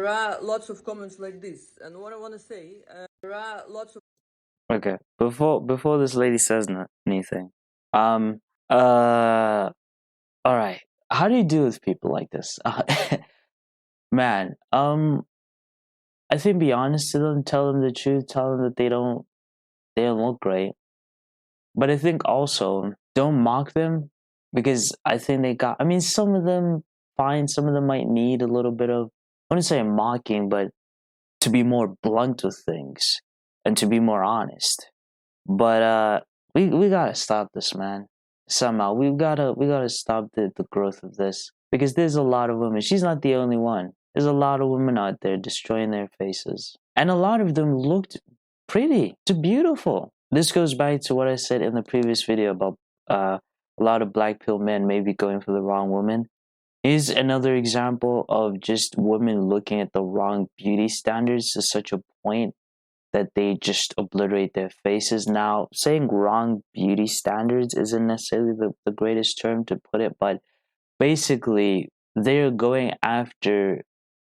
There are lots of comments like this, and what I want to say, there are lots of. Okay, before this lady says anything, all right. How do you deal with people like this? Man, I think be honest to them, tell them the truth, tell them that they don't look great. But I think also don't mock them because I think they got. I mean, some of them fine, some of them might need a little bit of. I wouldn't say mocking, but to be more blunt with things and to be more honest. But we gotta stop this, man. Somehow we gotta stop the growth of this because there's a lot of women. She's not the only one. There's a lot of women out there destroying their faces, and a lot of them looked pretty, to beautiful. This goes back to what I said in the previous video about a lot of black pill men maybe going for the wrong woman. Is another example of just women looking at the wrong beauty standards to such a point that they just obliterate their faces. Now, saying wrong beauty standards isn't necessarily the greatest term to put it, but basically, they're going after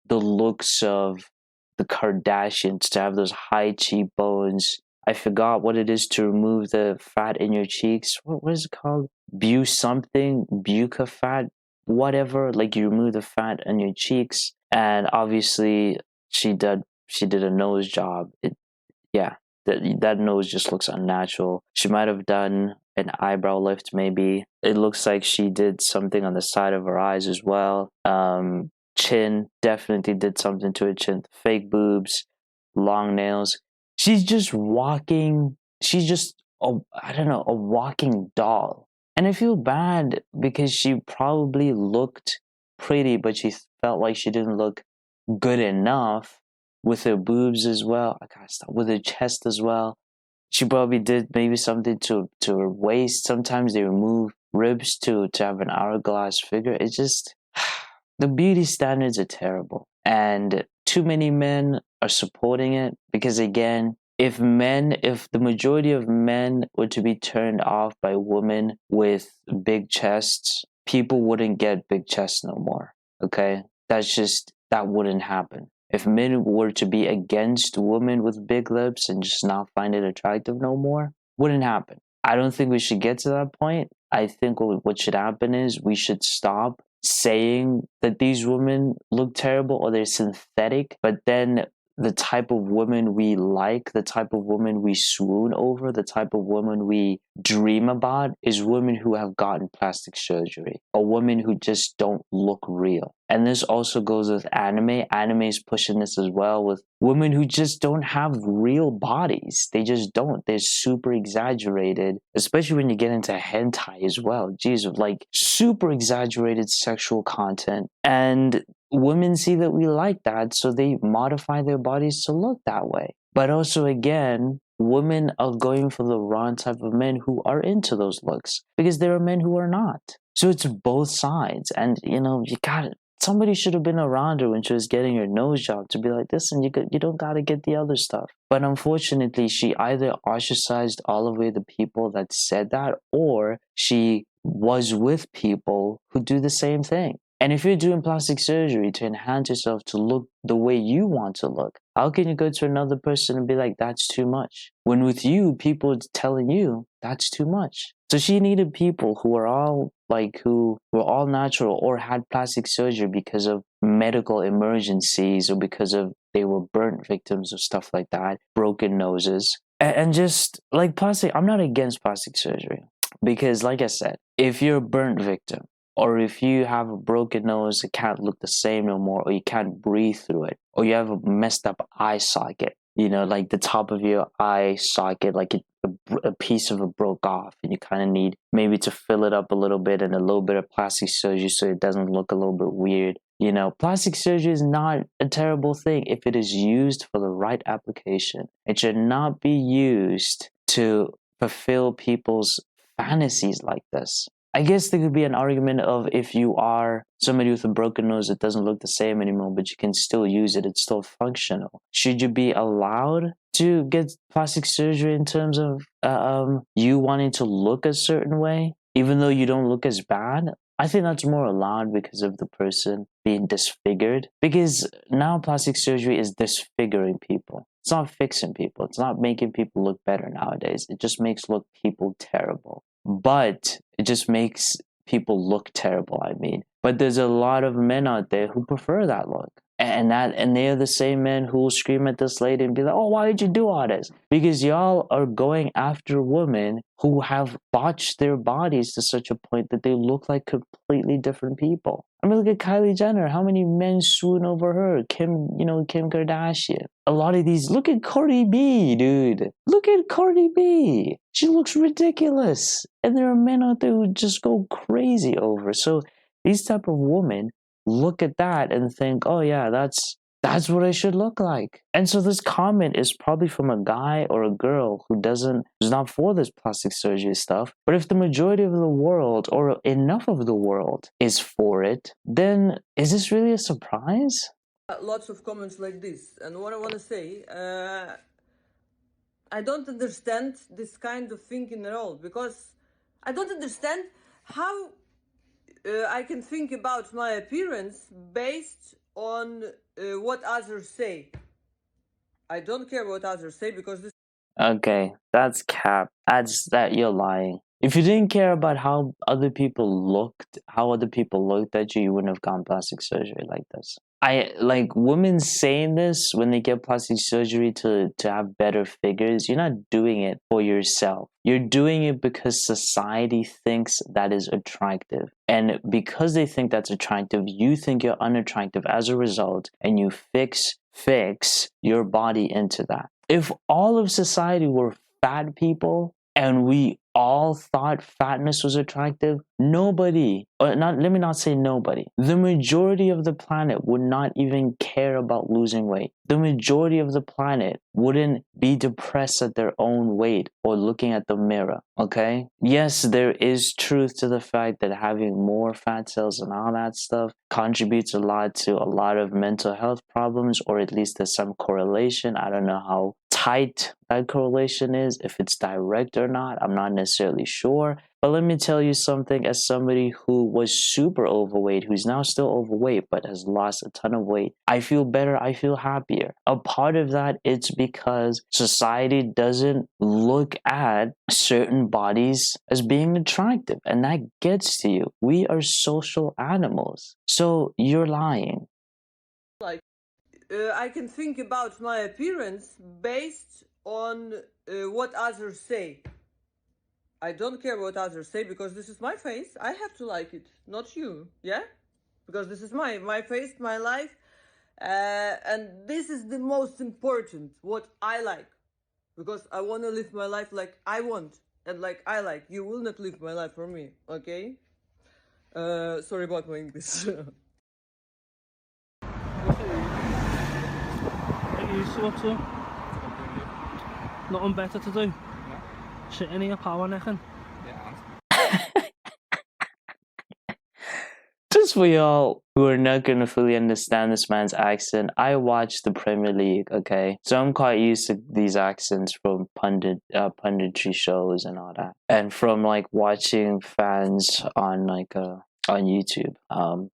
the looks of the Kardashians to have those high cheekbones. I forgot what it is to remove the fat in your cheeks. What is it called? Buca fat, whatever. Like you remove the fat in your cheeks, and obviously she did a nose job. Yeah, that nose just looks unnatural. She might have done an eyebrow lift, maybe. It looks like she did something on the side of her eyes as well. Chin definitely did something to her chin. Fake boobs, long nails. She's just walking. She's just I don't know, a walking doll. And I feel bad because she probably looked pretty, but she felt like she didn't look good enough with her boobs as well. I gotta stop with her chest as well. She probably did maybe something to her waist. Sometimes they remove ribs to have an hourglass figure. It's just the beauty standards are terrible, and too many men are supporting it because again, if the majority of men were to be turned off by women with big chests, people wouldn't get big chests no more. Okay, that wouldn't happen. If men were to be against women with big lips and just not find it attractive no more, wouldn't happen. I don't think we should get to that point. I think what should happen is we should stop saying that these women look terrible or they're synthetic, but then the type of woman we like, the type of woman we swoon over, the type of woman we dream about is women who have gotten plastic surgery or women who just don't look real. And this also goes with anime. Anime is pushing this as well with women who just don't have real bodies. They just don't. They're super exaggerated, especially when you get into hentai as well. Jeez, like super exaggerated sexual content. And women see that we like that, so they modify their bodies to look that way. But also, again, women are going for the wrong type of men who are into those looks because there are men who are not. So it's both sides. And, somebody should have been around her when she was getting her nose job to be like, listen, you don't got to get the other stuff. But unfortunately, she either ostracized all of the people that said that, or she was with people who do the same thing. And if you're doing plastic surgery to enhance yourself to look the way you want to look, how can you go to another person and be like, that's too much? When with you, people telling you that's too much. So she needed people who were all natural or had plastic surgery because of medical emergencies or because of they were burnt victims of stuff like that, broken noses. And just like plastic, I'm not against plastic surgery because like I said, if you're a burnt victim, or if you have a broken nose that can't look the same no more, or you can't breathe through it, or you have a messed up eye socket, like the top of your eye socket, like a piece of it broke off, and you kind of need maybe to fill it up a little bit and a little bit of plastic surgery so it doesn't look a little bit weird. Plastic surgery is not a terrible thing if it is used for the right application. It should not be used to fulfill people's fantasies like this. I guess there could be an argument of if you are somebody with a broken nose that doesn't look the same anymore, but you can still use it, it's still functional. Should you be allowed to get plastic surgery in terms of you wanting to look a certain way, even though you don't look as bad? I think that's more allowed because of the person being disfigured, because now plastic surgery is disfiguring people. It's not fixing people. It's not making people look better nowadays. It just makes people terrible. But it just makes people look terrible, I mean. But there's a lot of men out there who prefer that look. And they're the same men who will scream at this lady and be like, "Oh, why did you do all this?" Because y'all are going after women who have botched their bodies to such a point that they look like completely different people. I mean, look at Kylie Jenner. How many men swoon over her? Kim Kardashian. A lot of these. Look at Cardi B, dude. Look at Cardi B. She looks ridiculous. And there are men out there who just go crazy over her. So these type of women look at that and think, "Oh yeah, that's what I should look like." And so this comment is probably from a guy or a girl who's not for this plastic surgery stuff. But if the majority of the world, or enough of the world, is for it, then is this really a surprise? Lots of comments like this, and what I want to say, I don't understand this kind of thinking at all, because I don't understand how I can think about my appearance based on what others say. I don't care what others say, because this. Okay, that's cap. That you're lying. If you didn't care about how other people looked at you, you wouldn't have gotten plastic surgery like this. I like women saying this when they get plastic surgery to have better figures. You're not doing it for yourself. You're doing it because society thinks that is attractive. And because they think that's attractive, you think you're unattractive as a result, and you fix your body into that. If all of society were fat people and we all thought fatness was attractive, let me not say nobody. The majority of the planet would not even care about losing weight. The majority of the planet wouldn't be depressed at their own weight or looking at the mirror, okay? Yes, there is truth to the fact that having more fat cells and all that stuff contributes a lot to a lot of mental health problems, or at least there's some correlation. I don't know how tight that correlation is, if it's direct or not. I'm not necessarily sure. But let me tell you something, as somebody who was super overweight, who's now still overweight, but has lost a ton of weight, I feel better, I feel happier. A part of that, it's because society doesn't look at certain bodies as being attractive, and that gets to you. We are social animals. So you're lying. I can think about my appearance based on what others say. I don't care what others say, because this is my face. I have to like it, not you, yeah? Because this is my face, my life, and this is the most important, what I like. Because I want to live my life like I want, and like I like. You will not live my life for me, okay? Sorry about my English. What to? Nothing better to do? Sitting here power necking. Just for y'all who are not going to fully understand this man's accent, I watch the Premier League, okay? So I'm quite used to these accents from punditry shows and all that. And from like watching fans on on YouTube.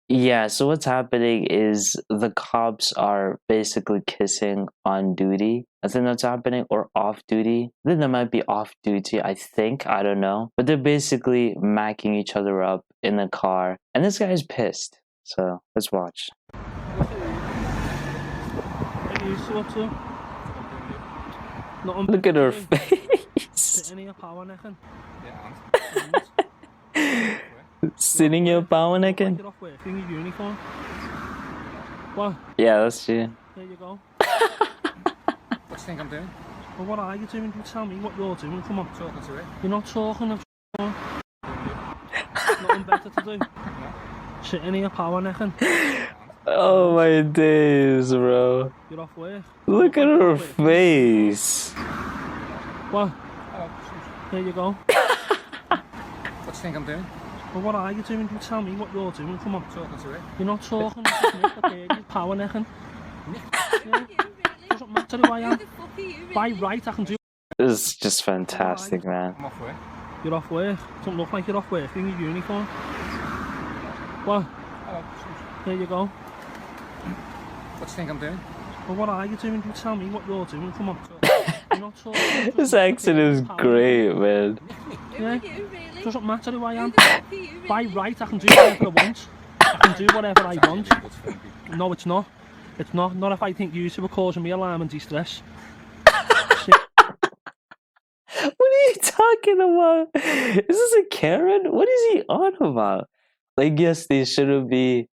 Yeah, so what's happening is the cops are basically kissing on duty. I think that's happening, or off duty. I think they might be off duty, I don't know. But they're basically macking each other up in the car, and this guy's pissed. So let's watch. Look at her face. Sitting here power necking? What? Yeah, that's you. There you go. What do you think I'm doing? Well, what are you doing? You tell me what you're doing. Come on. Talking to it. You're not talking of nothing better to do. Sitting here power necking. Oh my days, bro. You're off work. Look at her face. What? Oh, There you go. what do you think I'm doing? Well, what are you doing? You tell me what you're doing. Come on. Talking to it. You're not talking of you're power necking. Yeah. Doesn't matter who I am. By right, I can do. This is just fantastic, man. I'm off work. You're off work. Doesn't look like you're off work in your uniform. What? Oh, There you go. What do you think I'm doing? Well, what are you doing? You tell me what you're doing. Come on. You're not talking. His accent is great, man. Yeah. Doesn't matter who I am. By right, I can do whatever I want. I can do whatever I want. No, it's not. It's not. Not if I think you two are causing me alarm and distress. What are you talking about? Is this a Karen? What is he on about? Like, yes, they shouldn't be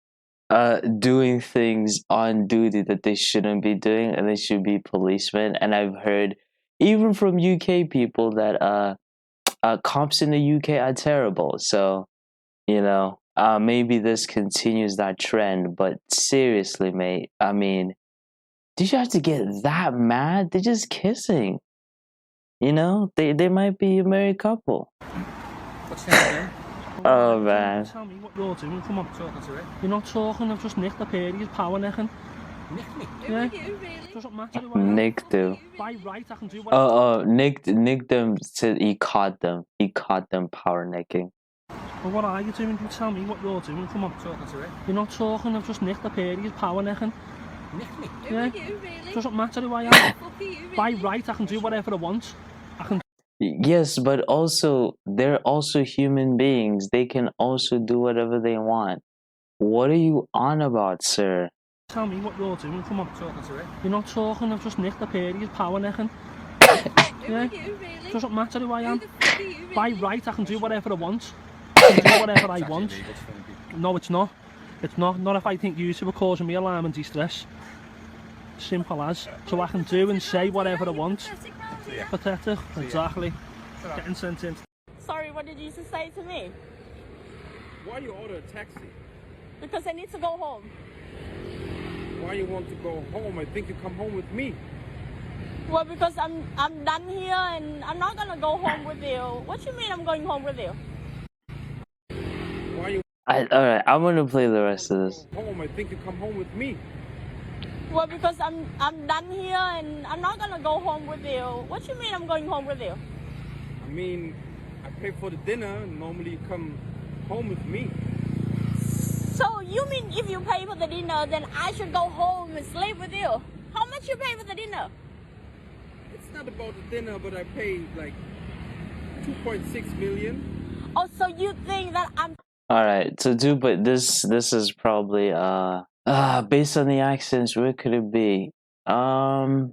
doing things on duty that they shouldn't be doing, and they should be policemen. And I've heard even from UK people that cops in the UK are terrible. So, you know, maybe this continues that trend. But seriously, mate, I mean, did you have to get that mad? They're just kissing. You know, they might be a married couple. What do you think I'm doing? Oh, man. Tell me what you're doing. Come on. Talking to it. You're not talking. I've just nicked the period. Power necking. Nick me. Yeah. Doesn't matter who I am. Nick do. By right, I can do whatever. Nick them said he caught them. He caught them power necking. Well, what are you doing? You tell me what you're doing. Come on. Talking to it. You're not talking. I've just nicked the period. Power necking. Nick me. Yeah. Doesn't matter who I am. By right, I can do whatever I want. I can. Yes, but also they're also human beings. They can also do whatever they want. What are you on about, sir? Tell me what you're doing. Come on. Talking to it. You're not talking. I've just nicked the period. Power necking. Yeah. Doesn't matter who I am. By right, I can do whatever I want. I can do whatever I want. Illegal to film people. No, it's not. It's not. Not if I think you two are causing me alarm and distress. Simple as. So I can do and say whatever I want. Pathetic. Exactly. Getting sent in. Sorry, what did you just say to me? Why you order a taxi? Because I need to go home. Why you want to go home? I think you come home with me. Well, because I'm done here and I'm not gonna go home with you. What you mean I'm going home with you? Why you Alright, I'm gonna play the rest of this. go home? I think you come home with me. Well, because I'm done here and I'm not gonna go home with you. What you mean I'm going home with you? I mean, I pay for the dinner. Normally you come home with me. So you mean if you pay for the dinner, then I should go home and sleep with you? How much you pay for the dinner? It's not about the dinner, but I paid like 2.6 million. Oh, so you think that I'm Alright, so but this is probably based on the accents, where could it be? I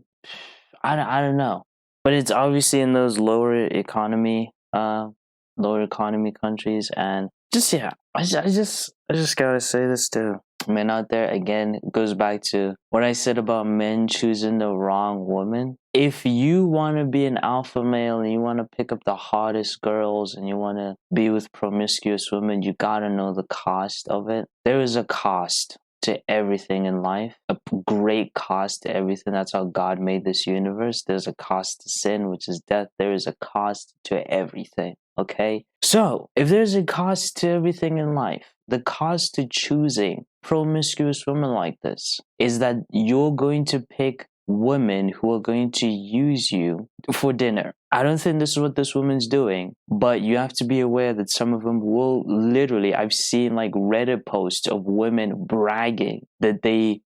don't know. But it's obviously in those lower economy countries, and just yeah, I just gotta say this to men out there again. It goes back to what I said about men choosing the wrong woman. If you want to be an alpha male and you want to pick up the hottest girls and you want to be with promiscuous women, you gotta know the cost of it. There is a cost to everything in life, a great cost to everything. That's how God made this universe. There's a cost to sin, which is death. There is a cost to everything. Okay? So, if there's a cost to everything in life, the cost to choosing promiscuous women like this is that you're going to pick women who are going to use you for dinner. I don't think this is what this woman's doing, but you have to be aware that some of them will literally, I've seen like Reddit posts of women bragging that they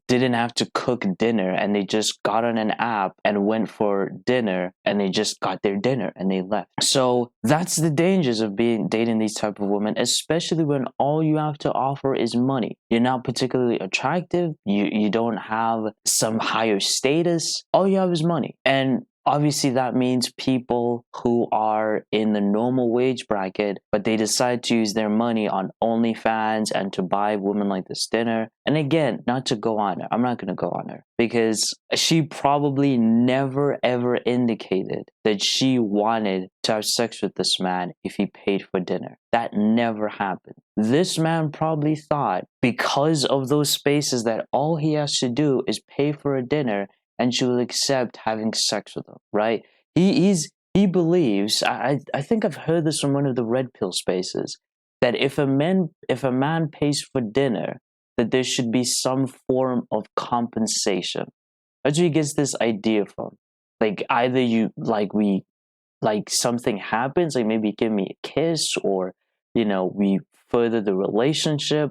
didn't have to cook dinner and they just got on an app and went for dinner and they just got their dinner and they left. So that's the dangers of dating these type of women, especially when all you have to offer is money. You're not particularly attractive. You don't have some higher status. All you have is money. And obviously, that means people who are in the normal wage bracket, but they decide to use their money on OnlyFans and to buy women like this dinner. And again, not to go on her. I'm not going to go on her because she probably never ever indicated that she wanted to have sex with this man if he paid for dinner. That never happened. This man probably thought because of those spaces that all he has to do is pay for a dinner and she will accept having sex with him, right? He believes, I think I've heard this from one of the Red Pill spaces, that if a man pays for dinner, that there should be some form of compensation. That's where he gets this idea from. Like either something happens, like maybe give me a kiss, or we further the relationship.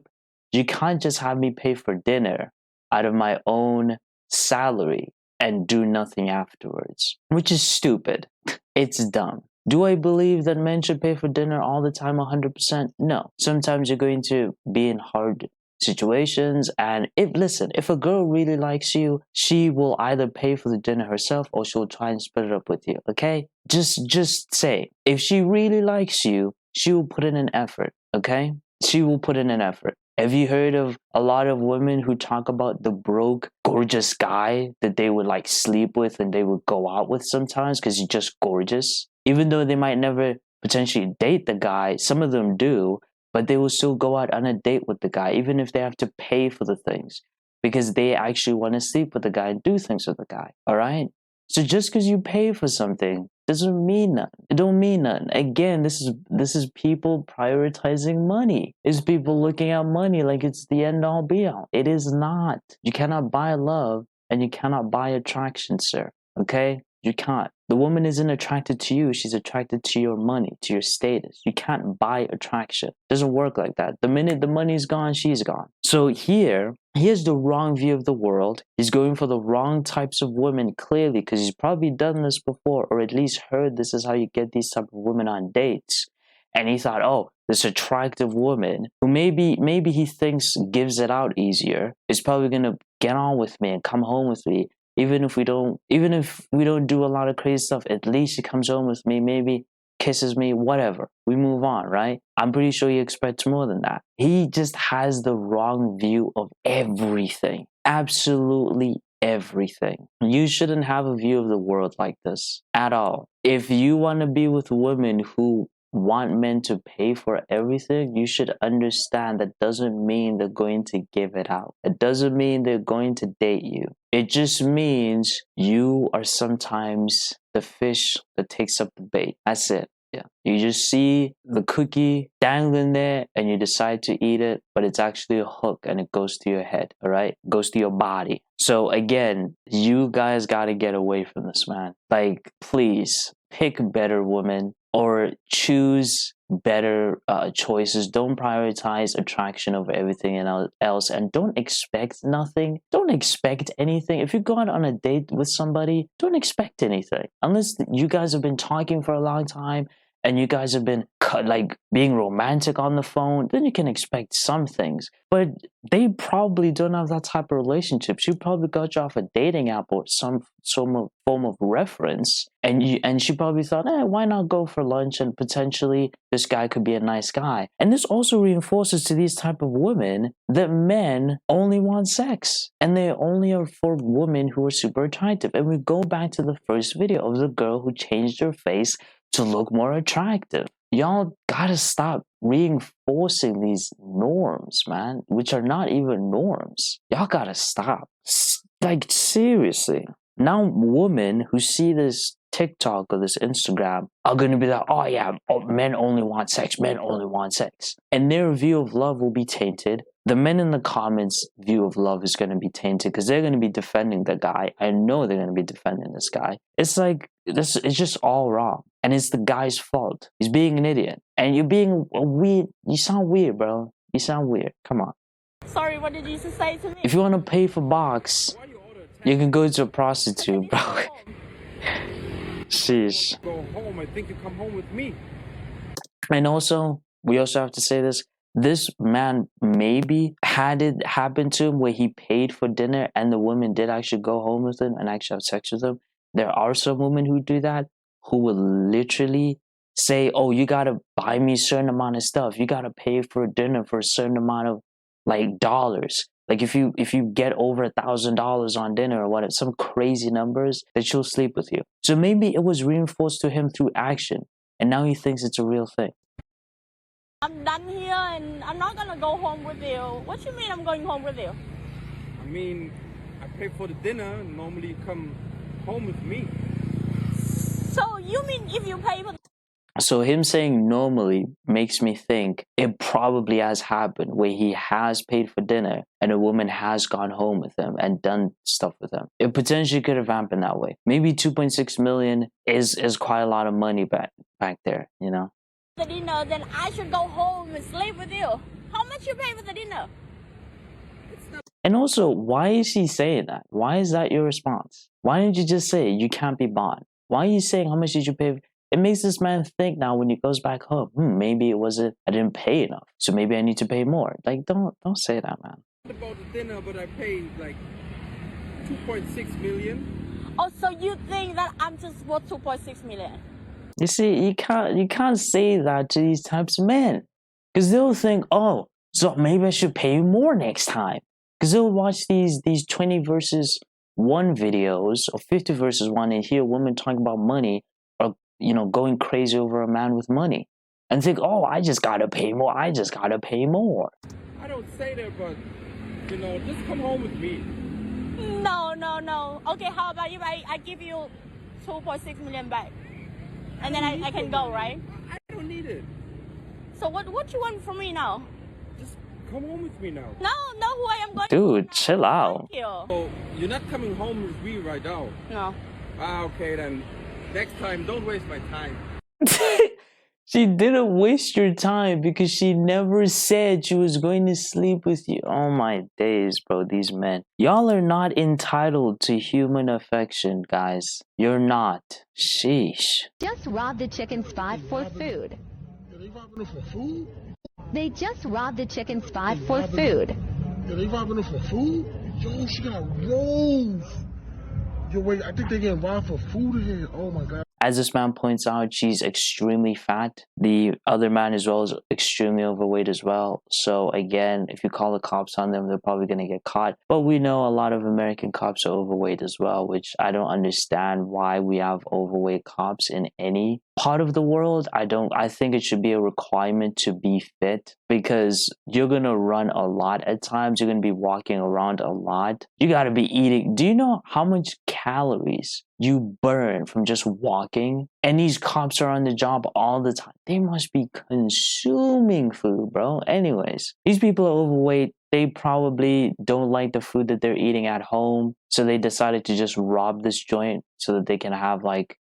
You can't just have me pay for dinner out of my own salary and do nothing afterwards, which is stupid. It's dumb. Do I believe that men should pay for dinner all the time 100%? No. Sometimes you're going to be in hard situations, and if a girl really likes you, she will either pay for the dinner herself or she'll try and split it up with you, okay? Just say, if she really likes you, she will put in an effort, okay? She will put in an effort. Have you heard of a lot of women who talk about the broke, gorgeous guy that they would like sleep with and they would go out with sometimes because he's just gorgeous? Even though they might never potentially date the guy, some of them do, but they will still go out on a date with the guy, even if they have to pay for the things, because they actually want to sleep with the guy and do things with the guy, all right? So just because you pay for something doesn't mean nothing. It don't mean nothing. Again, this is people prioritizing money. It's people looking at money like it's the end all be all. It is not. You cannot buy love and you cannot buy attraction, sir. Okay? You can't. The woman isn't attracted to you. She's attracted to your money, to your status. You can't buy attraction. It doesn't work like that. The minute the money's gone, she's gone. So here's the wrong view of the world. He's going for the wrong types of women, clearly, because he's probably done this before, or at least heard this is how you get these type of women on dates. And he thought, oh, this attractive woman who maybe he thinks gives it out easier is probably gonna get on with me and come home with me. Even if we don't do a lot of crazy stuff, at least she comes home with me, maybe kisses me, whatever. We move on, right? I'm pretty sure he expects more than that. He just has the wrong view of everything. Absolutely everything. You shouldn't have a view of the world like this at all. If you want to be with women who want men to pay for everything, you should understand that doesn't mean they're going to give it out. It doesn't mean they're going to date you. It just means you are sometimes the fish that takes up the bait. That's it. Yeah. You just see the cookie dangling there and you decide to eat it, but it's actually a hook and it goes to your head, all right? It goes to your body. So again, you guys got to get away from this, man. Like, please pick a better woman or choose better choices. Don't prioritize attraction over everything else, and don't expect nothing. Don't expect anything. If you go out on a date with somebody, don't expect anything unless you guys have been talking for a long time and you guys have been like being romantic on the phone. Then you can expect some things, but they probably don't have that type of relationship. She probably got you off a dating app or some form of reference, and she probably thought, why not go for lunch, and potentially this guy could be a nice guy. And this also reinforces to these type of women that men only want sex and they only are for women who are super attractive. And we go back to the first video of the girl who changed her face to look more attractive. Y'all gotta stop reinforcing these norms, man, which are not even norms. Y'all gotta stop. Like, seriously. Now women who see this TikTok or this Instagram are going to be like, oh yeah, men only want sex, men only want sex. And their view of love will be tainted. The men in the comments' view of love is going to be tainted because they're going to be defending the guy. I know they're going to be defending this guy. It's like, it's just all wrong. And it's the guy's fault. He's being an idiot. And you're being weird. You sound weird, bro. You sound weird. Come on. Sorry, what did you just say to me? If you want to pay for box, you can go to a prostitute, bro. Sheesh. Go home. I think you come home with me. And also, we also have to say this. This man maybe had it happen to him where he paid for dinner and the woman did actually go home with him and actually have sex with him. There are some women who do that, who will literally say, oh, you got to buy me a certain amount of stuff. You got to pay for dinner for a certain amount of like dollars. Like if you get over $1,000 on dinner or whatever, some crazy numbers, that she'll sleep with you. So maybe it was reinforced to him through action, and now he thinks it's a real thing. I'm done here and I'm not gonna go home with you. What you mean I'm going home with you? I mean, I pay for the dinner. Normally you come home with me. So you mean if you pay for So him saying normally makes me think it probably has happened where he has paid for dinner and a woman has gone home with him and done stuff with him. It potentially could have happened that way. Maybe 2.6 million is quite a lot of money back there, you know? the dinner, then I should go home and sleep with you. How much you pay for the dinner? And also, why is he saying that? Why is that your response? Why didn't you just say you can't be bought? Why are you saying how much did you pay? It makes this man think now when he goes back home, maybe it wasn't, I didn't pay enough, so maybe I need to pay more. Like, don't say that, man. About the dinner, but I paid like 2.6 million. Oh, so you think that I'm just worth 2.6 million? You see, you can't say that to these types of men, because they'll think, oh, so maybe I should pay you more next time, because they'll watch these 20 versus 1 videos or 50 versus 1 and hear women talking about money or going crazy over a man with money and think, oh, I just gotta pay more. I just gotta pay more. I don't say that, but just come home with me. No. Okay, how about if I give you 2.6 million back? And then I can go, right? I don't need it. So what you want from me now? Just come home with me now. No, who I am going Dude, to. chill out. Thank you. Oh, you're not coming home with me right now. No. Okay then. Next time, don't waste my time. She didn't waste your time because she never said she was going to sleep with you. Oh my days, bro, these men. Y'all are not entitled to human affection, guys. You're not. Sheesh. Just robbed the chicken spot for food. They robbing them for food? They just robbed the chicken spot for food. Yeah, they robbing them for food? Yo, she got rolls. Yo, wait, I think they getting robbed for food in here. Oh my God. As this man points out, she's extremely fat. The other man as well is extremely overweight as well. So again, if you call the cops on them, they're probably going to get caught. But we know a lot of American cops are overweight as well, which I don't understand why we have overweight cops in any part of the world. I think it should be a requirement to be fit, because you're going to run a lot at times. You're going to be walking around a lot. You got to be eating. Do you know how much calories you burn from just walking? And these cops are on the job all the time. They must be consuming food, bro. Anyways, these people are overweight. They probably don't like the food that they're eating at home. So they decided to just rob this joint so that they can have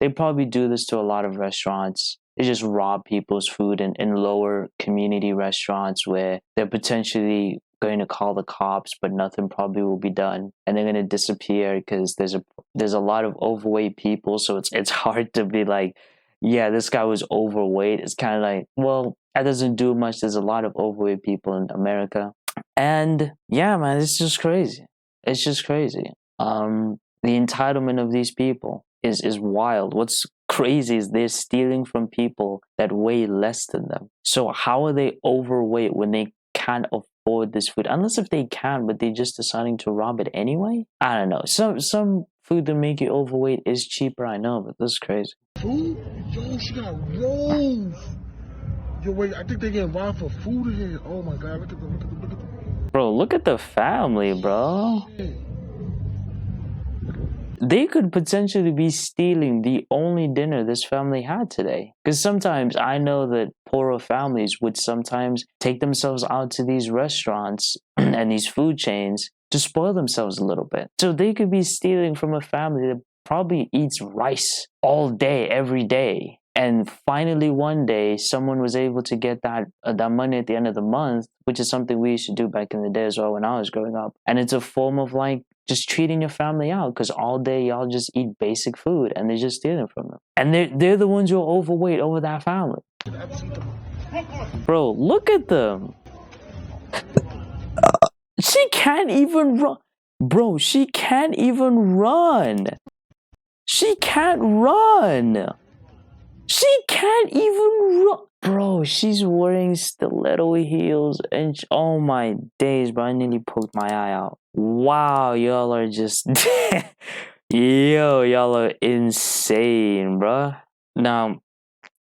they probably do this to a lot of restaurants. They just rob people's food in lower community restaurants where they're potentially going to call the cops, but nothing probably will be done, and they're going to disappear because there's a lot of overweight people. So it's hard to be like, yeah, this guy was overweight. It's kind of like, well, that doesn't do much. There's a lot of overweight people in America, and yeah, man, it's just crazy. It's just crazy. The entitlement of these people is wild. What's crazy is they're stealing from people that weigh less than them. So how are they overweight when they can't afford this food? Unless if they can, but they're just deciding to rob it anyway? I don't know. Some food that make you overweight is cheaper, I know, but this is crazy. Food? Yo, she got rolls. Yo, wait, I think they getting robbed for food in here. Oh my God, look at them. Bro, look at the family, bro. Shit. They could potentially be stealing the only dinner this family had today. Because sometimes I know that poorer families would sometimes take themselves out to these restaurants and these food chains to spoil themselves a little bit. So they could be stealing from a family that probably eats rice all day, every day. And finally one day, someone was able to get that money at the end of the month, which is something we used to do back in the day as well when I was growing up. And it's a form of just treating your family out, because all day y'all just eat basic food and they're just stealing from them. And they're the ones who are overweight over that family. Bro, look at them. She can't even run. Bro, she can't even run. She can't run. She can't even run. Bro, she's wearing stiletto heels and oh my days, bro, I nearly poked my eye out. Wow, y'all are just y'all are insane, bro. Now,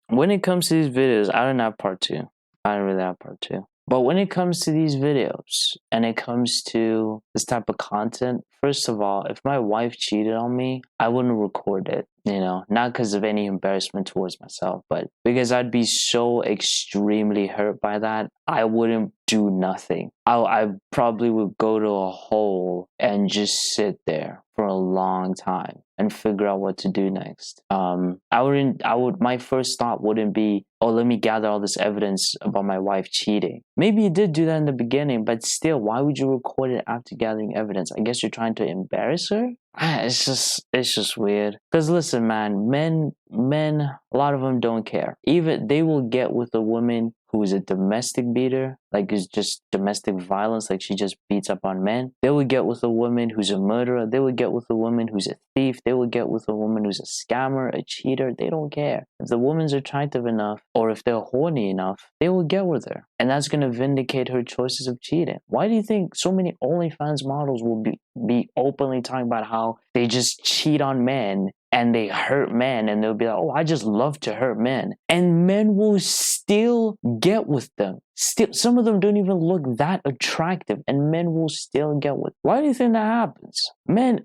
when it comes to these videos, I don't have part 2. I don't really have part 2. But when it comes to these videos and it comes to this type of content, first of all, if my wife cheated on me, I wouldn't record it, not because of any embarrassment towards myself, but because I'd be so extremely hurt by that, I wouldn't do nothing. I probably would go to a hole and just sit there for a long time and figure out what to do next. My first thought wouldn't be, oh, let me gather all this evidence about my wife cheating. Maybe you did do that in the beginning, but still, why would you record it after gathering evidence? I guess you're trying to embarrass her? It's just weird. Because listen, man, men, a lot of them don't care. Even they will get with a woman who is a domestic beater, like is just domestic violence, like she just beats up on men. They will get with a woman who's a murderer. They will get with a woman who's a thief. They will get with a woman who's a scammer, a cheater. They don't care. If the woman's attractive enough, or if they're horny enough, they will get with her. And that's going to vindicate her choices of cheating. Why do you think so many OnlyFans models will be openly talking about how they just cheat on men and they hurt men, and they'll be like, oh, I just love to hurt men. And men will still get with them. Still, some of them don't even look that attractive, and men will still get with them. Why do you think that happens? Men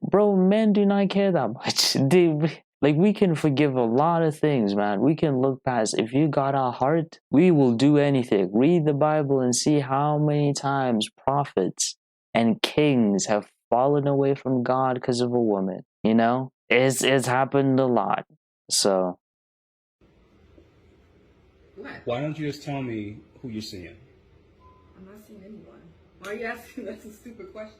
do not care that much. Like, we can forgive a lot of things, man. We can look past. If you got a heart, we will do anything. Read the Bible and see how many times prophets and kings have fallen away from God because of a woman. You know? It's happened a lot. So. Why don't you just tell me who you're seeing? I'm not seeing anyone. Why are you asking? That's a stupid question.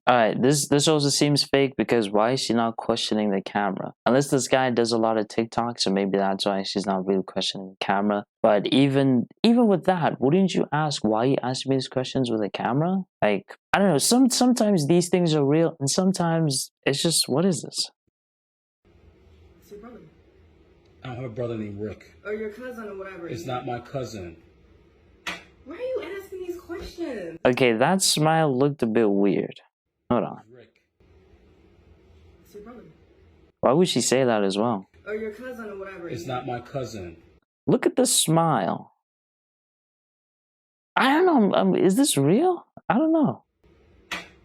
Alright, this also seems fake, because why is she not questioning the camera? Unless this guy does a lot of TikToks, so maybe that's why she's not really questioning the camera. But even with that, wouldn't you ask why you asking me these questions with a camera? Like, I don't know, sometimes these things are real, and sometimes it's just, what is this? It's your brother. I have a brother named Rick. Or your cousin or whatever. It's not my cousin. Why are you asking these questions? Okay, that smile looked a bit weird. Hold on. Rick. It's your brother. Why would she say that as well? Or your cousin or whatever. It's not my cousin. Look at the smile. I don't know. Is this real? I don't know.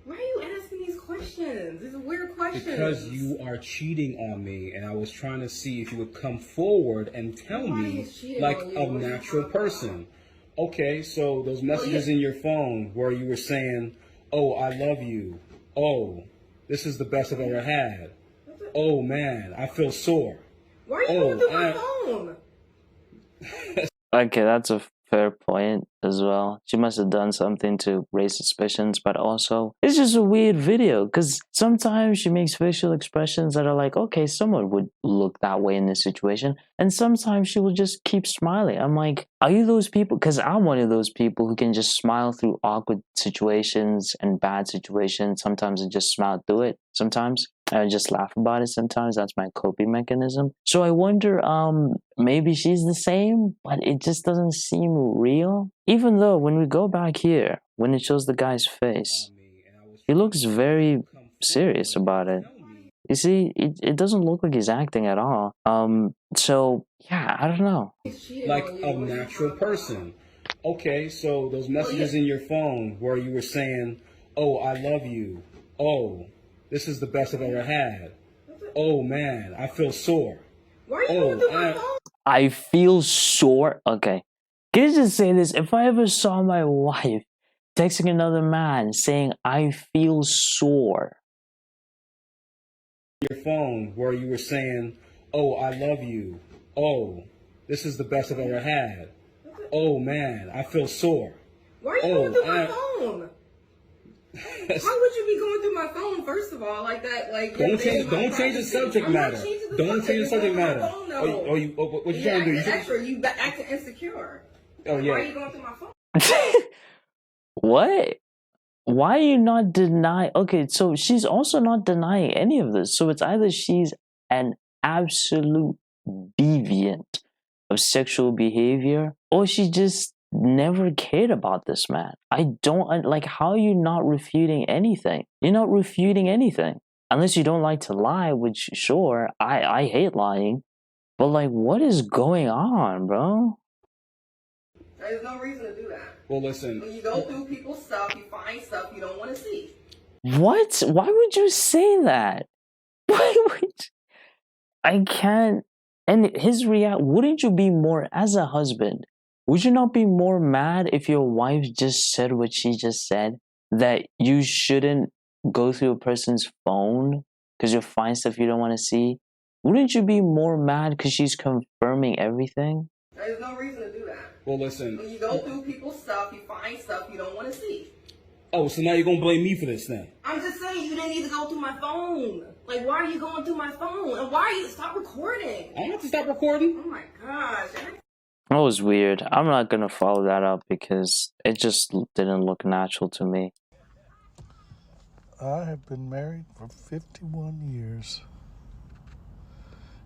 Why are you asking these questions? These are weird questions. Because you are cheating on me, and I was trying to see if you would come forward and tell me like a natural person. Okay, so those messages in your phone where you were saying, oh, I love you. Oh, this is the best I've ever had. Oh, man, I feel sore. Why are you going through my phone? Okay, that's a fair point as well. She must have done something to raise suspicions, but also it's just a weird video, because sometimes she makes facial expressions that are like, okay, someone would look that way in this situation, and sometimes she will just keep smiling. I'm like, are you those people? Because I'm one of those people who can just smile through awkward situations and bad situations. Sometimes I just smile through it. Sometimes I just laugh about it. Sometimes that's my coping mechanism. So I wonder, maybe she's the same, but it just doesn't seem real. Even though when we go back here, when it shows the guy's face, he looks very serious about it. You see, it doesn't look like he's acting at all. So yeah, I don't know. Like a natural person. Okay, so those messages in your phone where you were saying, oh, I love you. Oh, this is the best I've ever had. Oh, man, I feel sore. Why are you going through my phone? I feel sore. Okay. Can I just say this? If I ever saw my wife texting another man saying, I feel sore. Your phone where you were saying, oh, I love you. Oh, this is the best I've ever had. Oh, man, I feel sore. Why are you going through my phone? Why would you be going through my phone, first of all, like that? Like, don't change the subject matter. Don't change the subject matter. What you trying to do? You acting insecure. Oh, yeah. Why are you going through my phone? What? Why are you not denying? Okay, so she's also not denying any of this. So it's either she's an absolute deviant of sexual behavior, or she just never cared about this man. I don't, like, how are you not refuting anything? You're not refuting anything. Unless you don't like to lie, which, sure, I hate lying. But, like, what is going on, bro? There's no reason to do that. Well, listen. When you go through people's stuff, you find stuff you don't want to see. What? Why would you say that? Why would... I can't... And his wouldn't you be more, as a husband, would you not be more mad if your wife just said what she just said? That you shouldn't go through a person's phone because you'll find stuff you don't want to see, wouldn't you be more mad because she's confirming everything? There's no reason to do that. Well, listen. When you go through people's stuff, you find stuff you don't want to see. Oh, so now you're gonna blame me for this then? I'm just saying you didn't need to go through my phone. Like, why are you going through my phone? And why are you stop recording? I don't have to stop recording. Oh my gosh. That was weird. I'm not gonna follow that up because it just didn't look natural to me. I have been married for 51 years.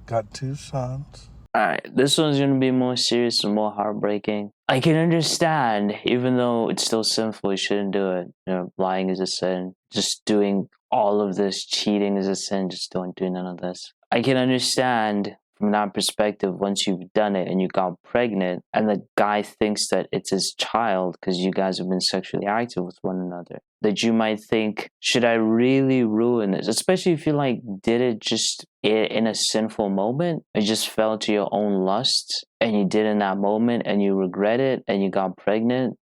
Got 2 sons. Alright, this one's gonna be more serious and more heartbreaking. I can understand, even though it's still sinful, you shouldn't do it. You know, lying is a sin. Just doing all of this, cheating is a sin. Just don't do none of this. I can understand from that perspective once you've done it and you got pregnant and the guy thinks that it's his child because you guys have been sexually active with one another, that you might think, should I really ruin this? Especially if you like did it just in a sinful moment, it just fell to your own lusts and you did in that moment and you regret it and you got pregnant.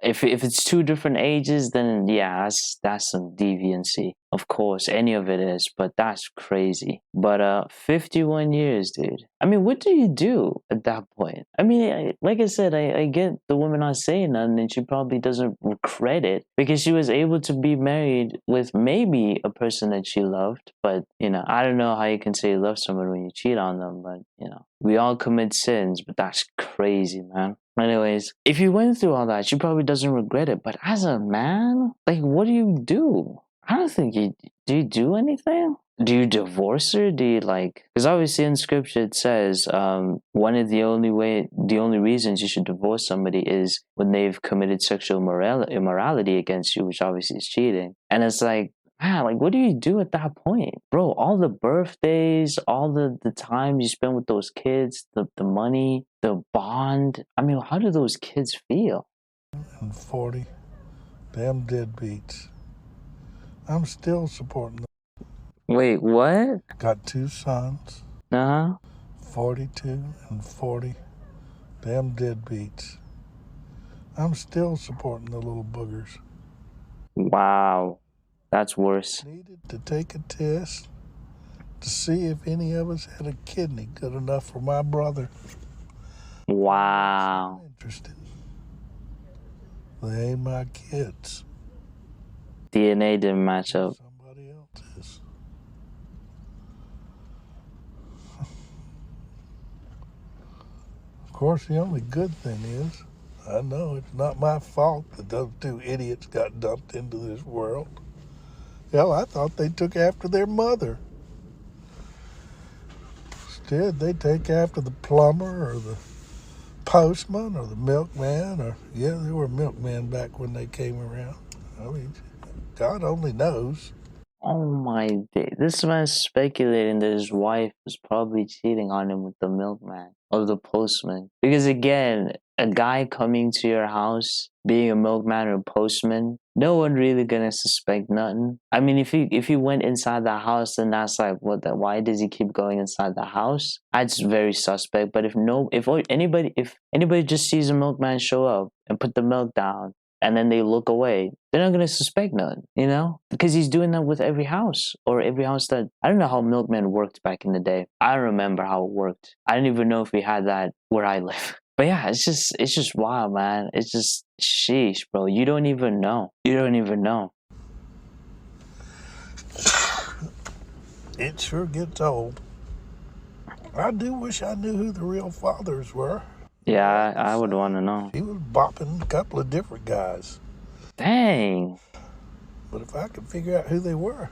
If it's 2 different ages, then yeah, that's some deviancy. Of course, any of it is, but that's crazy. But 51 years, dude. I mean, what do you do at that point? I mean, like I said, I get the woman not saying nothing, and she probably doesn't regret it because she was able to be married with maybe a person that she loved. But, you know, I don't know how you can say you love someone when you cheat on them, but, you know, we all commit sins, but that's crazy, man. Anyways, if you went through all that, she probably doesn't regret it. But as a man, like, what do you do? I don't think do you do anything? Do you divorce her? Do you because obviously in scripture it says one of the only reasons you should divorce somebody is when they've committed sexual immorality against you, which obviously is cheating. And it's like, man, like, what do you do at that point? Bro, all the birthdays, all the time you spend with those kids, the money, the bond. I mean, how do those kids feel? And 40, damn deadbeats. I'm still supporting them. Wait, what? Got 2 sons. 42 and 40. Damn deadbeats. I'm still supporting the little boogers. Wow. That's worse. Needed to take a test to see if any of us had a kidney good enough for my brother. Wow. I'm interested. They ain't my kids. DNA didn't match up. Somebody else's. Of course, the only good thing is, I know it's not my fault that those 2 idiots got dumped into this world. Hell, I thought they took after their mother. Instead, they take after the plumber or the postman or the milkman, or, yeah, they were milkmen back when they came around. I mean, God only knows. Oh my day. This man's speculating that his wife was probably cheating on him with the milkman or the postman. Because again, a guy coming to your house, being a milkman or a postman, no one really gonna suspect nothing. I mean, if he went inside the house, then that's like, why does he keep going inside the house? That's very suspect. But if anybody just sees a milkman show up and put the milk down, and then they look away, they're not going to suspect none, you know? Because he's doing that with every house, or every house that... I don't know how milkmen worked back in the day. I don't remember how it worked. I don't even know if we had that where I live. But yeah, it's just wild, man. It's just, sheesh, bro. You don't even know. You don't even know. It sure gets old. I do wish I knew who the real fathers were. Yeah, I would want to know. He was bopping a couple of different guys. Dang. But if I could figure out who they were.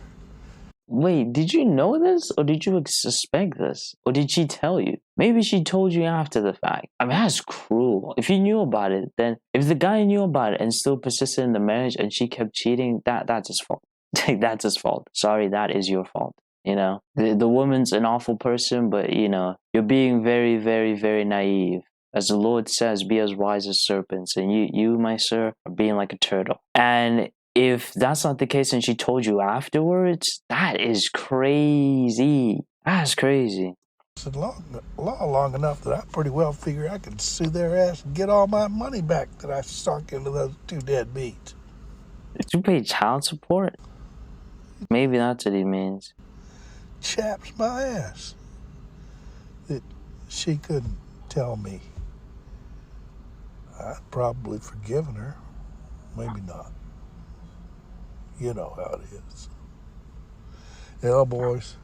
Wait, did you know this? Or did you suspect this? Or did she tell you? Maybe she told you after the fact. I mean, that's cruel. If you knew about it, then... If the guy knew about it and still persisted in the marriage and she kept cheating, that's his fault. That's his fault. Sorry, that is your fault. You know? The woman's an awful person, but, you know, you're being very, very, very naive. As the Lord says, be as wise as serpents. And you, my sir, are being like a turtle. And if that's not the case and she told you afterwards, that is crazy. That's crazy. It's law long enough that I pretty well figure I could sue their ass and get all my money back that I sunk into those 2 deadbeats. Did you pay child support? Maybe that's what he means. Chaps my ass that she couldn't tell me. I'd probably forgiven her. Maybe not. You know how it is. Yeah, boys,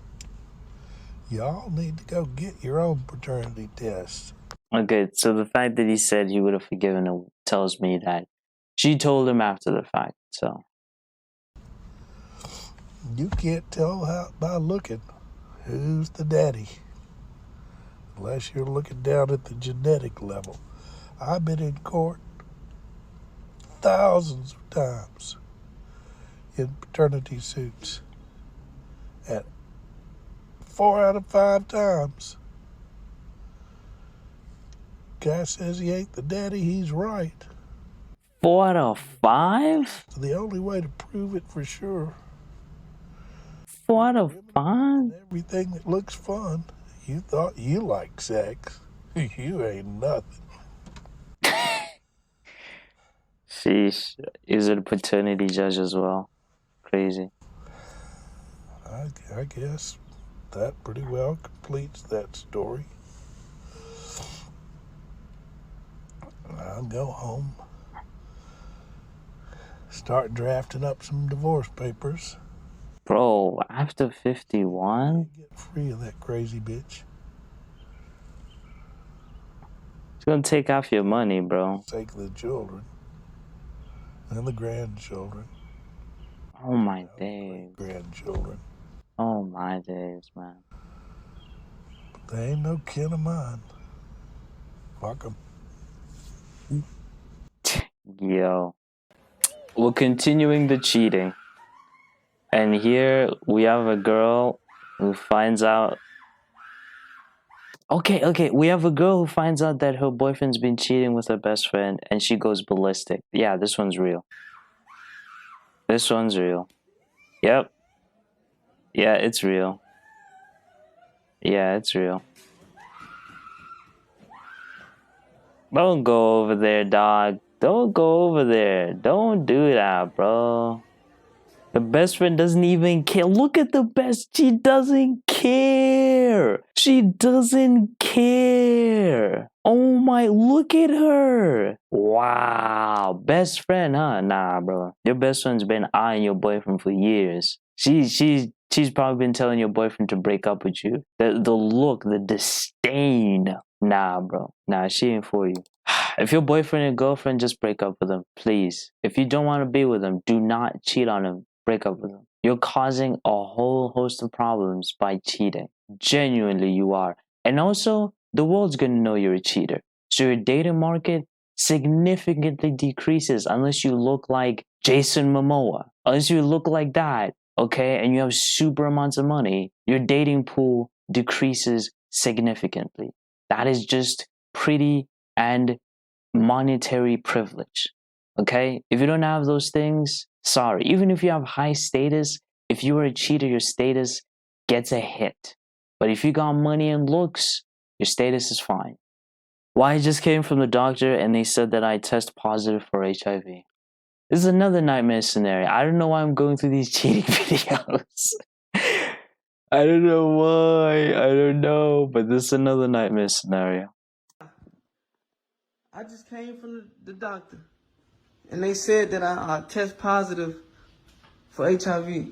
y'all need to go get your own paternity test. Okay, so the fact that he said he would have forgiven her tells me that she told him after the fact, so. You can't tell by looking who's the daddy, unless you're looking down at the genetic level. I've been in court thousands of times in paternity suits, and 4 out of 5 times, guy says he ain't the daddy, he's right. 4 out of 5? So the only way to prove it for sure. 4 out of 5? Everything that looks fun. You thought you liked sex. You ain't nothing. Sheesh. Is it a paternity judge as well? Crazy. I guess that pretty well completes that story. I'll go home, start drafting up some divorce papers. Bro, after 51? Get free of that crazy bitch. It's gonna take off your money, bro. For the sake of the children and the grandchildren. Oh my days. Grandchildren. Oh my days, man. But they ain't no kin of mine. Fuck 'em. Yo. We're continuing the cheating. And here we have a girl who finds out... Okay, we have a girl who finds out that her boyfriend's been cheating with her best friend and she goes ballistic. Yeah, this one's real. This one's real. Yep. Yeah, it's real. Yeah, it's real. Don't go over there, dog. Don't go over there. Don't do that, bro. The best friend doesn't even care. Look at the best. She doesn't care. She doesn't care. Oh my, look at her. Wow. Best friend, huh? Nah, bro. Your best friend's been eyeing your boyfriend for years. She's probably been telling your boyfriend to break up with you. The look, the disdain. Nah, bro. Nah, she ain't for you. If your boyfriend and girlfriend, just break up with them, please. If you don't want to be with them, do not cheat on them. Break up with them. You're causing a whole host of problems by cheating. Genuinely, you are. And also, the world's gonna know you're a cheater. So your dating market significantly decreases unless you look like Jason Momoa. Unless you look like that, okay, and you have super amounts of money, your dating pool decreases significantly. That is just pretty and monetary privilege. Okay? If you don't have those things, sorry. Even if you have high status, if you are a cheater, your status gets a hit. But if you got money and looks, your status is fine. Well, I just came from the doctor and they said that I test positive for HIV. This is another nightmare scenario. I don't know why I'm going through these cheating videos. I don't know why. I don't know. But this is another nightmare scenario. I just came from the doctor, and they said that I test positive for HIV.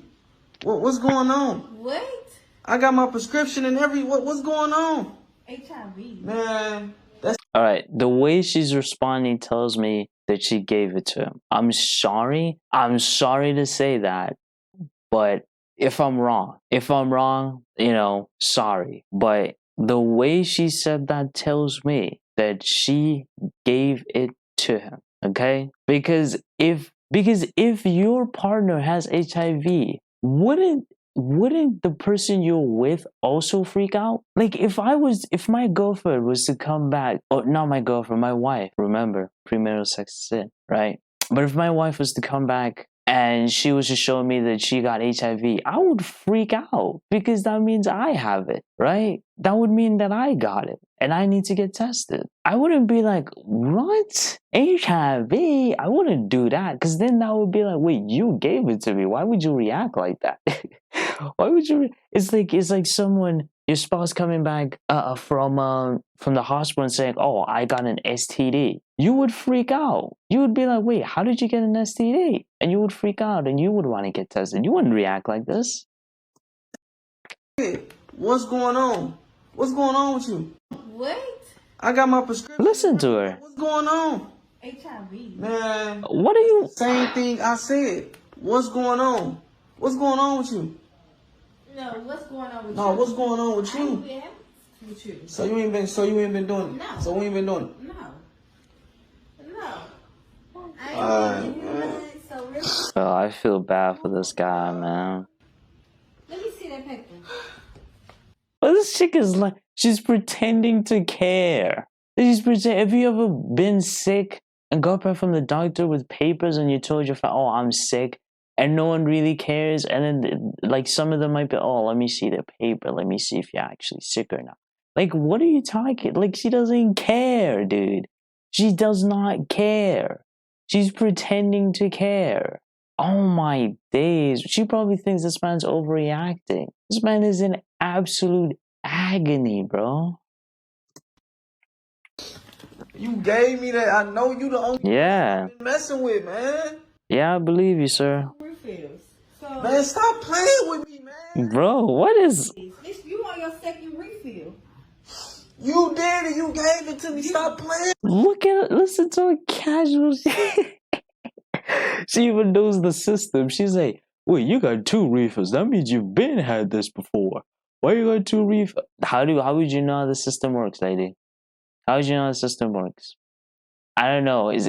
What's going on? What? I got my prescription and what's going on? HIV. Man, that's... Alright, the way she's responding tells me that she gave it to him. I'm sorry to say that, but if I'm wrong, you know, sorry. But the way she said that tells me that she gave it to him, okay? Because if your partner has HIV, wouldn't the person you're with also freak out? Like if my girlfriend was to come back, or not my girlfriend, my wife, remember, premarital sex is sin, right? But if my wife was to come back and she was just showing me that she got HIV, I would freak out because that means I have it, right? That would mean that I got it and I need to get tested. I wouldn't be like, what? HIV? I wouldn't do that because then that would be like, wait, you gave it to me. Why would you react like that? Why would you? It's like someone, your spouse coming back from the hospital and saying, oh, I got an STD. You would freak out. You would be like, wait, how did you get an STD? And you would freak out and you would want to get tested. You wouldn't react like this. What's going on? What's going on with you? What? I got my prescription. Listen to her. What's going on? HIV. Man. What are you? Same thing I said. What's going on? What's going on with you? No, what's going on with you? No, what's going on with I you? ain't been having with you. So you ain't been doing it? No. So we ain't been doing it? No. No. I Alright, ain't been doing it, so really. Oh, I feel bad for this guy, man. Let me see that paper. Well, this chick is like, she's pretending to care. Have you ever been sick and got back from the doctor with papers and you told your friend, oh, I'm sick, and no one really cares? And then, like, some of them might be, oh, let me see the paper. Let me see if you're actually sick or not. Like, what are you talking? Like, she doesn't care, dude. She does not care. She's pretending to care. Oh my days. She probably thinks this man's overreacting. This man is in absolute agony, bro. You gave me that. I know you the only Yeah. I've been messing with, man. Yeah, I believe you, sir. Refills. So, Man, stop playing with me, man. Bro, what is... you on your second refill. You did it. You gave it to me. Stop playing. Listen to a casual... She even knows the system. She's like, wait, you got 2 refills. That means you've been had this before. Why you got 2 refills? How would you know how the system works, lady? How would you know how the system works? I don't know. Is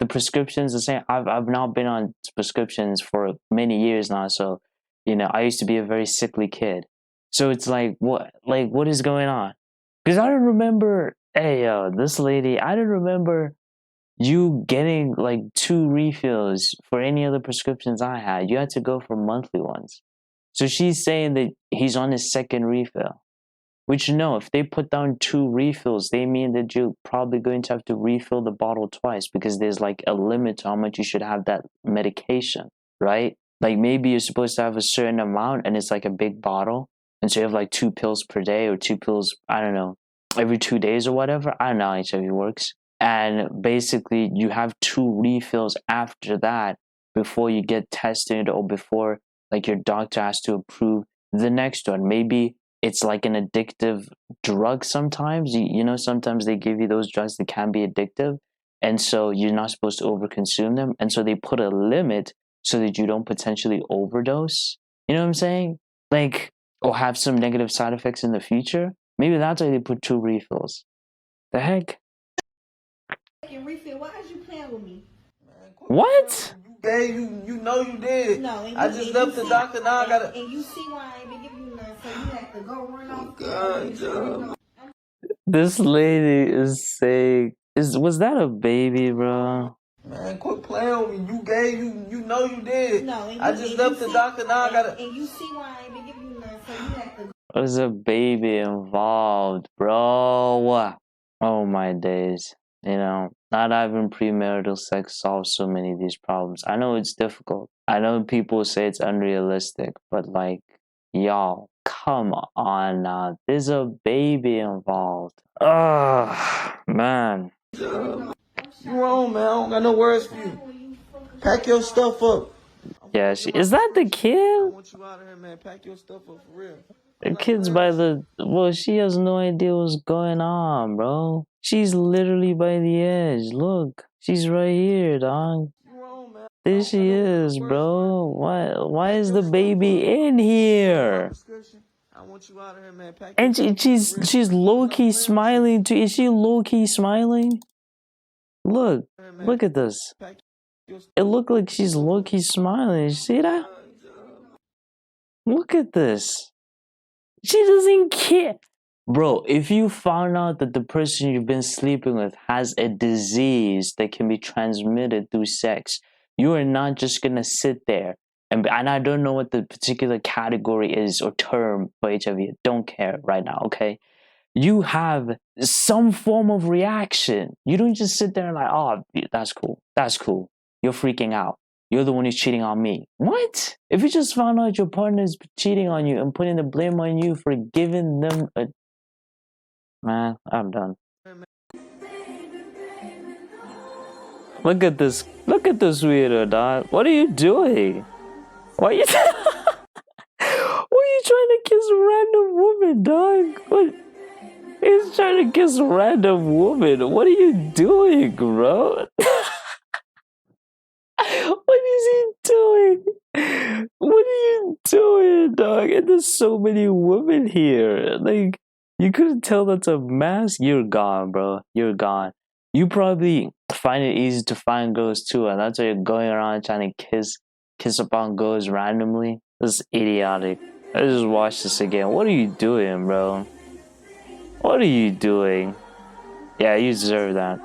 the prescriptions the same? I've not been on prescriptions for many years now, so you know, I used to be a very sickly kid. So it's like what is going on? Because I don't remember, this lady, I don't remember you getting like 2 refills for any other prescriptions I had. You had to go for monthly ones. So she's saying that he's on his second refill. Which, no, if they put down 2 refills, they mean that you're probably going to have to refill the bottle twice because there's like a limit to how much you should have that medication, right? Like maybe you're supposed to have a certain amount and it's like a big bottle. And so you have like 2 pills per day or 2 pills, I don't know, every 2 days or whatever. I don't know how HIV works. And basically you have 2 refills after that before you get tested or before like your doctor has to approve the next one. Maybe it's like an addictive drug sometimes. You know, sometimes they give you those drugs that can be addictive. And so you're not supposed to overconsume them. And so they put a limit so that you don't potentially overdose. You know what I'm saying? Like, or have some negative side effects in the future. Maybe that's why they put 2 refills. The heck? Refill. Why is you playing with me? What? You know you did. No, and I just left the doctor. Now I gotta. And you see why I ain't been giving you none, so you have to go run off. God, this lady is saying, was that a baby, bro? Man, quit playing with me. You know you did. No, and I just left the doctor. Now I gotta. And you see why I ain't been giving you none, so you have to. There's a baby involved, bro. Oh my days. You know, not having premarital sex solves so many of these problems. I know it's difficult. I know people say it's unrealistic, but like, y'all, come on now. There's a baby involved. Ugh, man. You wrong, man. I don't got no words for you. Pack your stuff up. Yeah, is that the kid? I want you out of here, man. Pack your stuff up for real. The kid's by the... Well, she has no idea what's going on, bro. She's literally by the edge. Look, she's right here, dog. There she is, bro. Why is the baby in here? I want you out of here, man. Pack And she's low-key smiling too. Is she low-key smiling? Look at this. It looked like she's low-key smiling. You see that? Look at this. She doesn't care. Bro, if you found out that the person you've been sleeping with has a disease that can be transmitted through sex, You are not just gonna sit there and I don't know what the particular category is or term for HIV. Don't care right now, okay? You have some form of reaction. You don't just sit there and like, oh, that's cool. That's cool. You're freaking out. You're the one who's cheating on me. What? If you just found out your partner is cheating on you and putting the blame on you for giving them a... Man, I'm done. Look at this. Look at this weirdo, dog. What are you doing? Why are you... Why are you trying to kiss a random woman, dog? What? He's trying to kiss a random woman. What are you doing, bro? What is he doing? What are you doing, dog? And there's so many women here. Like, you couldn't tell that's a mask? You're gone, bro. You're gone. You probably find it easy to find girls too, and that's why you're going around trying to kiss up on girls randomly. This is idiotic. I just watch this again. What are you doing, bro? What are you doing? Yeah, you deserve that.